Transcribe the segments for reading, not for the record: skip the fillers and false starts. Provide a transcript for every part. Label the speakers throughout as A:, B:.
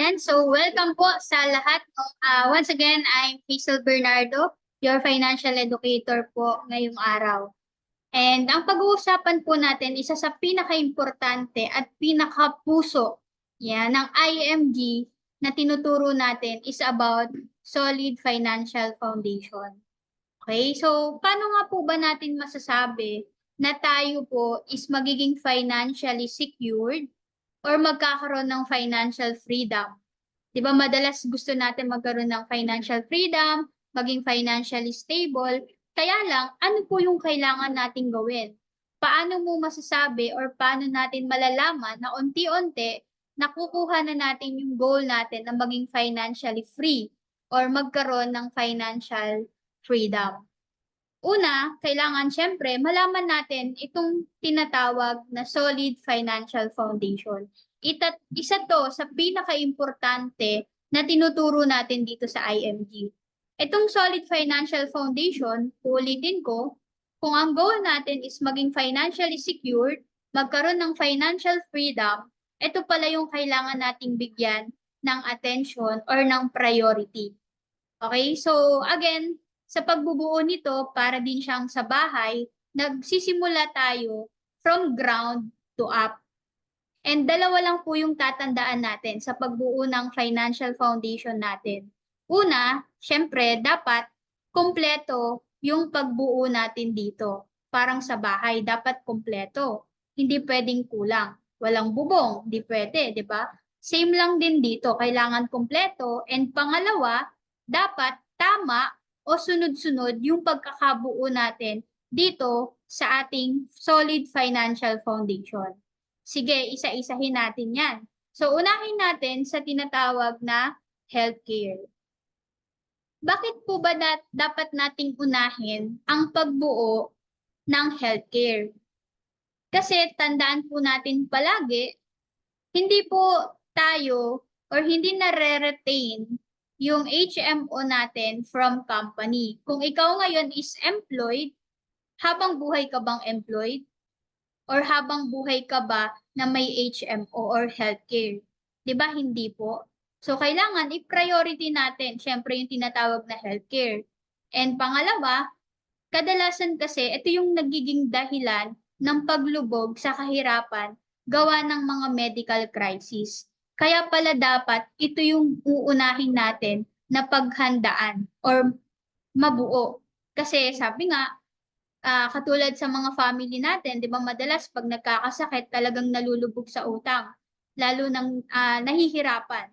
A: And so, welcome po sa lahat. Once again, I'm Hazel Bernardo, your financial educator po ngayong araw. And ang pag-uusapan po natin, isa sa pinaka-importante at pinaka-puso ng IMG na tinuturo natin is about solid financial foundation. Okay, so paano nga po ba natin masasabi na tayo po is magiging financially secured or magkakaroon ng financial freedom? 'Di ba madalas gusto natin magkaroon ng financial freedom, maging financially stable, kaya lang ano po yung kailangan nating gawin? Paano mo masasabi or paano natin malalaman na unti-unti nakukuha na natin yung goal natin na maging financially free or magkaroon ng financial freedom? Una, kailangan siyempre malaman natin itong tinatawag na solid financial foundation. Isa to sa pinaka-importante na tinuturo natin dito sa IMG. Itong solid financial foundation, ulitin ko, kung ang goal natin is maging financially secured, magkaroon ng financial freedom, ito pala yung kailangan nating bigyan ng attention or ng priority. Okay? So, again, sa pagbubuo nito, para din siyang sa bahay, nagsisimula tayo from ground to up. And dalawa lang po yung tatandaan natin sa pagbuo ng financial foundation natin. Una, syempre, dapat kompleto yung pagbuo natin dito. Parang sa bahay, dapat kompleto. Hindi pwedeng kulang. Walang bubong, di pwede, di ba? Same lang din dito, kailangan kompleto. And pangalawa, dapat tama o sunod-sunod yung pagkakabuo natin dito sa ating solid financial foundation. Sige, isa-isahin natin yan. So, unahin natin sa tinatawag na healthcare. Bakit po ba dapat nating unahin ang pagbuo ng healthcare? Kasi tandaan po natin palagi, hindi po tayo or hindi nare-retain yung HMO natin from company. Kung ikaw ngayon is employed, habang buhay ka bang employed? Or habang buhay ka ba na may HMO or healthcare? 'Di ba hindi po? So kailangan i-priority natin syempre yung tinatawag na healthcare. And pangalawa, kadalasan kasi ito yung nagiging dahilan ng paglubog sa kahirapan gawa ng mga medical crisis. Kaya pala dapat ito yung uunahin natin na paghandaan or mabuo. Kasi sabi nga, katulad sa mga family natin, 'di ba madalas 'pag nagkakasakit talagang nalulubog sa utang, lalo ng nahihirapan.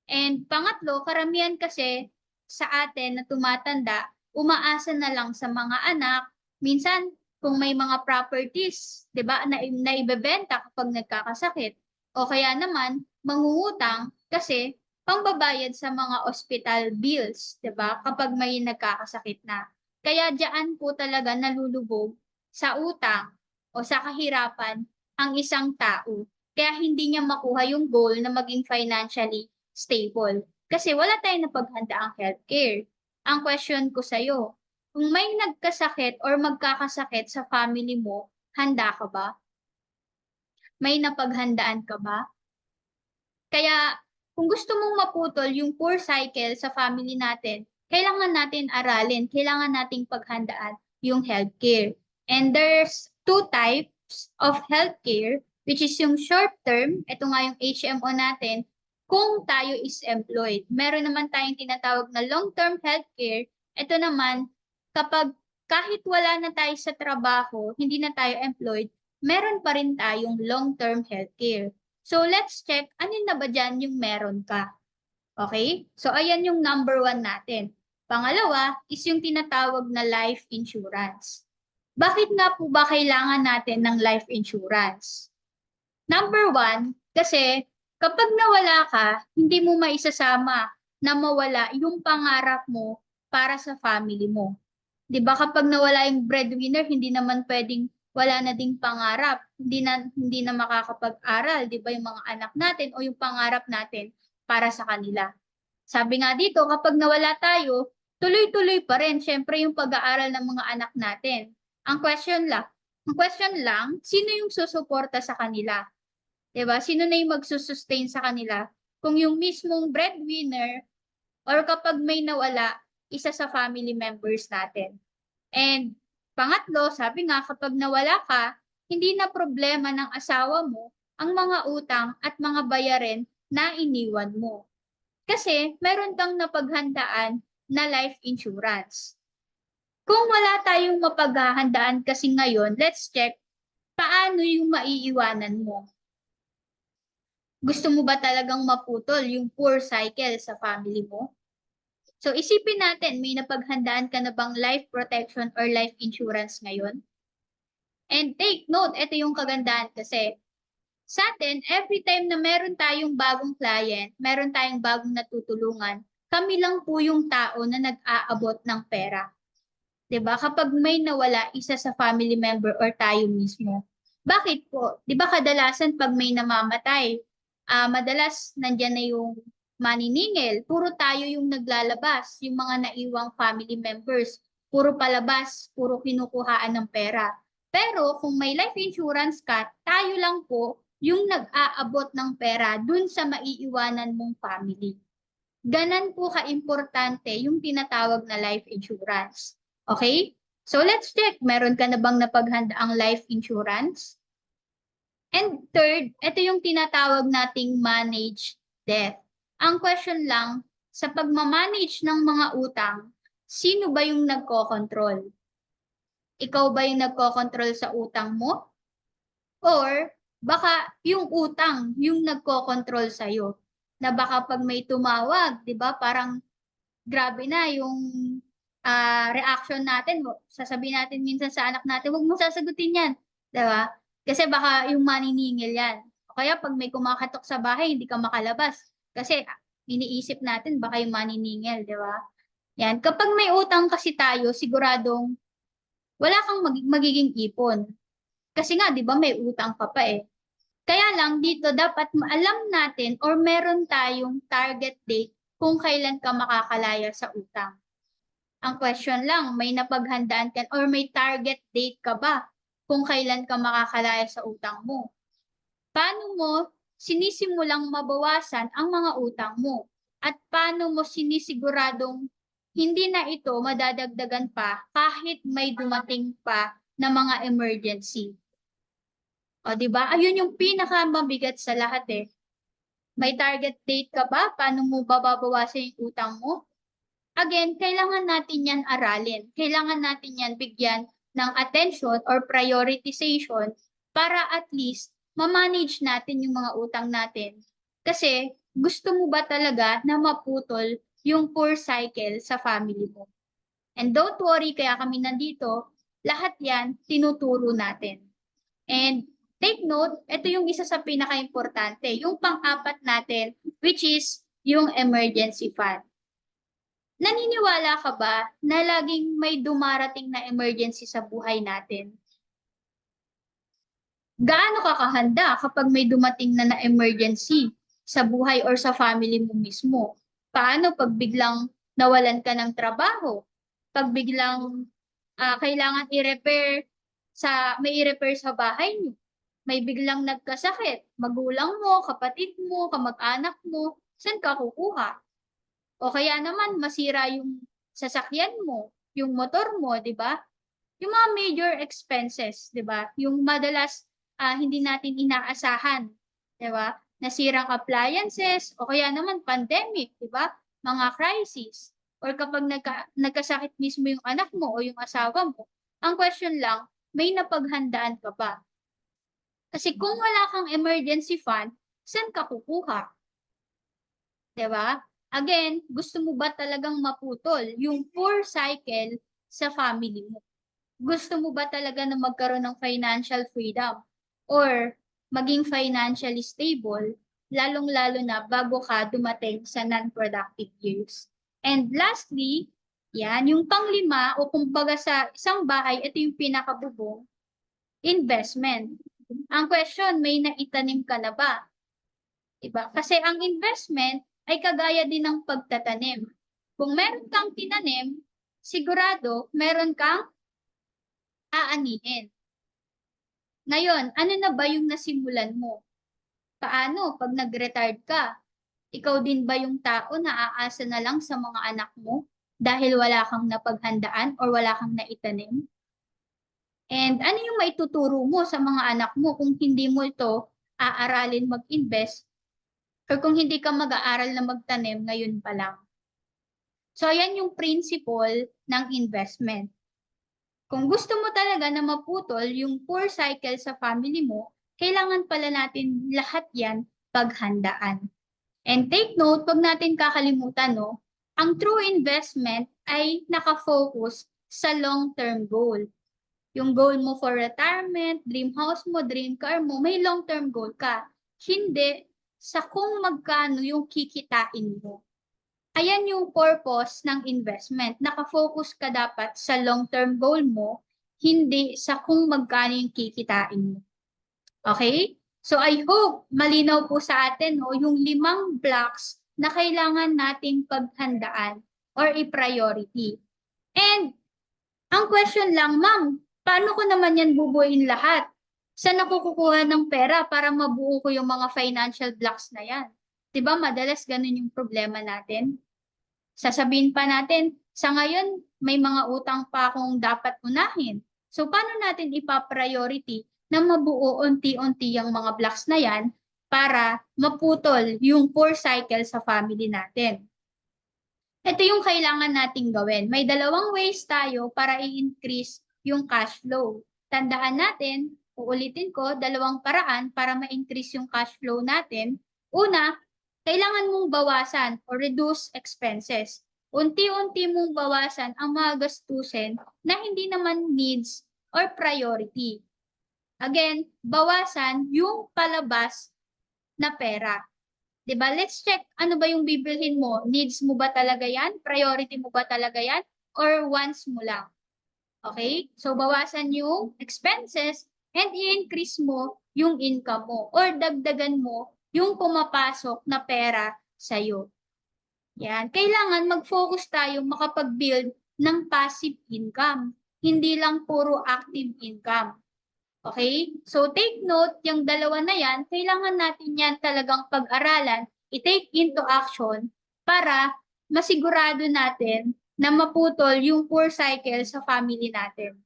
A: And pangatlo, karamihan kasi sa atin na tumatanda, umaasa na lang sa mga anak. Minsan, kung may mga properties, 'di ba, na naibebenta kapag nagkakasakit. O kaya naman, mangungutang kasi pangbabayad sa mga hospital bills, 'di ba, kapag may nagkakasakit na. Kaya diyan po talaga nalulubog sa utang o sa kahirapan ang isang tao. Kaya hindi niya makuha yung goal na maging financially stable. Kasi wala tayong napaghandaang healthcare. Ang question ko sa'yo, kung may nagkasakit or magkakasakit sa family mo, handa ka ba? May napaghandaan ka ba? Kaya kung gusto mong maputol yung poor cycle sa family natin, kailangan natin aralin, kailangan nating paghandaan yung healthcare. And there's two types of healthcare, which is yung short term, ito nga yung HMO natin, kung tayo is employed. Meron naman tayong tinatawag na long-term healthcare, ito naman, kapag kahit wala na tayo sa trabaho, hindi na tayo employed, meron pa rin tayong long-term healthcare. So, let's check, ano na ba dyan yung meron ka? Okay? So, ayan yung number 1 natin. Pangalawa is yung tinatawag na life insurance. Bakit nga po ba kailangan natin ng life insurance? Number 1, kasi kapag nawala ka, hindi mo maisasama na mawala yung pangarap mo para sa family mo. 'Di ba kapag nawala yung breadwinner, hindi naman pwedeng wala na ding pangarap, hindi na makakapag-aral, 'di ba, yung mga anak natin o yung pangarap natin para sa kanila. Sabi nga dito, kapag nawala tayo, tuloy-tuloy pa rin syempre yung pag-aaral ng mga anak natin. Ang question lang, sino yung susuporta sa kanila? 'Di ba? Sino na yung magsusustain sa kanila kung yung mismong breadwinner or kapag may nawala, isa sa family members natin. And pangatlo, sabi nga kapag nawala ka, hindi na problema ng asawa mo ang mga utang at mga bayarin na iniwan mo. Kasi meron kang napaghandaan na life insurance. Kung wala tayong mapaghahandaan kasi ngayon, let's check paano yung maiiwanan mo. Gusto mo ba talagang maputol yung poor cycle sa family mo? So isipin natin, may napaghandaan ka na bang life protection or life insurance ngayon? And take note, ito yung kagandahan kasi sa atin, every time na meron tayong bagong client, meron tayong bagong natutulungan, kami lang po yung tao na nag-aabot ng pera. 'Di ba? Kapag may nawala isa sa family member or tayo mismo. Bakit po? 'Di ba kadalasan pag may namamatay, madalas nandiyan na yung maniningil, puro tayo yung naglalabas, yung mga naiwang family members, puro palabas, puro kinukuhaan ng pera. Pero kung may life insurance ka, tayo lang po yung nag-aabot ng pera dun sa maiiwanan mong family. Ganan po kaimportante yung tinatawag na life insurance. Okay? So let's check, meron ka na bang napaghandaang life insurance? And third, ito yung tinatawag nating managed death. Ang question lang, sa pagmamanage ng mga utang, sino ba yung nagko-control? Ikaw ba yung nagko-control sa utang mo? Or baka yung utang yung nagko-control sa'yo? Na baka pag may tumawag, di ba, parang grabe na yung reaction natin. Sasabihin natin minsan sa anak natin, huwag mo sasagutin yan. Diba? Kasi baka yung maniningil yan. O kaya pag may kumakatok sa bahay, hindi ka makalabas. Kasi iniisip natin baka yung maniningil, di ba? Yan. Kapag may utang kasi tayo, siguradong wala kang magiging ipon. Kasi nga, di ba, may utang ka pa eh. Kaya lang dito dapat alam natin or meron tayong target date kung kailan ka makakalaya sa utang. Ang question lang, may napaghandaan ka or may target date ka ba kung kailan ka makakalaya sa utang mo? Paano mo sinisimulang mabawasan ang mga utang mo? At paano mo sinisiguradong hindi na ito madadagdagan pa kahit may dumating pa na mga emergency? O, di ba? Ayun yung pinakamabigat sa lahat eh. May target date ka ba? Paano mo babawasan yung utang mo? Again, kailangan natin yan aralin. Kailangan natin yan bigyan ng attention or prioritization para at least ma-manage natin yung mga utang natin. Kasi gusto mo ba talaga na maputol yung poor cycle sa family mo? And don't worry, kaya kami nandito, lahat yan tinuturo natin. And take note, ito yung isa sa pinaka-importante, yung pang-apat natin, which is yung emergency fund. Naniniwala ka ba na laging may dumarating na emergency sa buhay natin? Gaano ka kahanda kapag may dumating na emergency sa buhay or sa family mo mismo? Paano pag biglang nawalan ka ng trabaho? Pag biglang kailangan i-repair may i-repair sa bahay niyo? May biglang nagkasakit, magulang mo, kapatid mo, kamag-anak mo, saan ka kukuha? O kaya naman masira yung sasakyan mo, yung motor mo, 'di ba? Yung mga major expenses, 'di ba? Yung madalas hindi natin inaasahan, 'di ba? Nasirang appliances o kaya naman pandemic, 'di ba? Mga crisis or kapag nagkasakit mismo yung anak mo o yung asawa mo. Ang question lang, may napaghandaan ka ba? Kasi kung wala kang emergency fund, saan ka kukuha? 'Di ba? Again, gusto mo ba talagang maputol yung poor cycle sa family mo? Gusto mo ba talaga na magkaroon ng financial freedom or maging financially stable, lalong-lalo na bago ka dumating sa non-productive years? And lastly, yan, yung panglima o kumbaga sa isang bahay, ito yung pinakabubong, investment. Ang question, may naitanim ka na ba? Diba? Kasi ang investment ay kagaya din ng pagtatanim. Kung meron kang tinanim, sigurado meron kang aanihin. Ngayon, ano na ba yung nasimulan mo? Paano pag nag-retired ka? Ikaw din ba yung tao na aasa na lang sa mga anak mo dahil wala kang napaghandaan or wala kang naitanim? And ano yung maituturo mo sa mga anak mo kung hindi mo ito aaralin mag-invest or kung hindi ka mag-aaral na magtanim ngayon pa lang? So, ayan yung principle ng investment. Kung gusto mo talaga na maputol yung poor cycle sa family mo, kailangan pala natin lahat yan paghandaan. And take note, wag natin kakalimutan, no? Ang true investment ay nakafocus sa long-term goal. Yung goal mo for retirement, dream house mo, dream car mo, may long-term goal ka. Hindi sa kung magkano yung kikitain mo. Ayan yung purpose ng investment. Nakafocus ka dapat sa long-term goal mo, hindi sa kung magkano yung kikitain mo. Okay? So I hope malinaw po sa atin no, yung 5 blocks na kailangan nating paghandaan or i-priority. And ang question lang, ma'am, paano ko naman yan bubuuin lahat? Saan ako kukuha ng pera para mabuo ko yung mga financial blocks na yan? 'Di ba madalas ganun yung problema natin? Sasabihin pa natin, sa ngayon, may mga utang pa akong dapat unahin. So, paano natin ipa-priority na mabuo unti-unti ang mga blocks na yan para maputol yung poor cycle sa family natin? Ito yung kailangan nating gawin. May 2 ways tayo para i-increase yung cash flow. Tandaan natin, uulitin ko, 2 paraan para ma-increase yung cash flow natin. Una, kailangan mong bawasan or reduce expenses. Unti-unti mong bawasan ang mga gastusin na hindi naman needs or priority. Again, bawasan yung palabas na pera. 'Di ba? Let's check ano ba yung bibilhin mo. Needs mo ba talaga 'yan? Priority mo ba talaga 'yan? Or wants mo lang? Okay? So bawasan yung expenses and i-increase mo yung income mo or dagdagan mo yung pumapasok na pera sa'yo. Yan. Kailangan mag-focus tayo makapag-build ng passive income, hindi lang puro active income. Okay? So take note, yung 2 na yan, kailangan natin yan talagang pag-aralan, i-take into action para masigurado natin na maputol yung poor cycle sa family natin.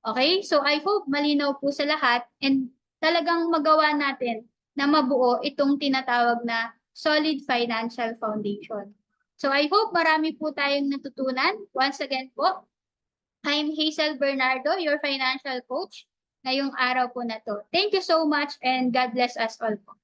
A: Okay? So I hope malinaw po sa lahat and talagang magawa natin na mabuo itong tinatawag na solid financial foundation. So I hope marami po tayong natutunan. Once again po, I'm Hazel Bernardo, your financial coach ngayong araw po na to. Thank you so much and God bless us all po.